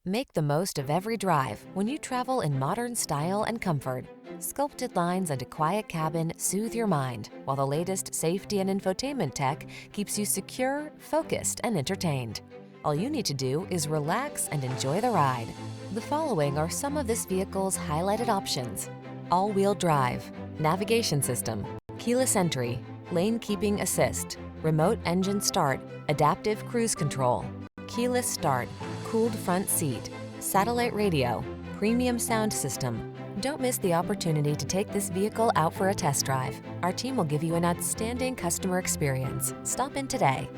Make the most of every drive when you travel in modern style and comfort. Sculpted lines and a quiet cabin soothe your mind, while the latest safety and infotainment tech keeps you secure, focused, and entertained. All you need to do is relax and enjoy the ride. The following are some of this vehicle's highlighted options: all-wheel drive, navigation system, keyless entry, lane keeping assist, remote engine start, adaptive cruise control, keyless start, cooled front seat, satellite radio, premium sound system. Don't miss the opportunity to take this vehicle out for a test drive. Our team will give you an outstanding customer experience. Stop in today.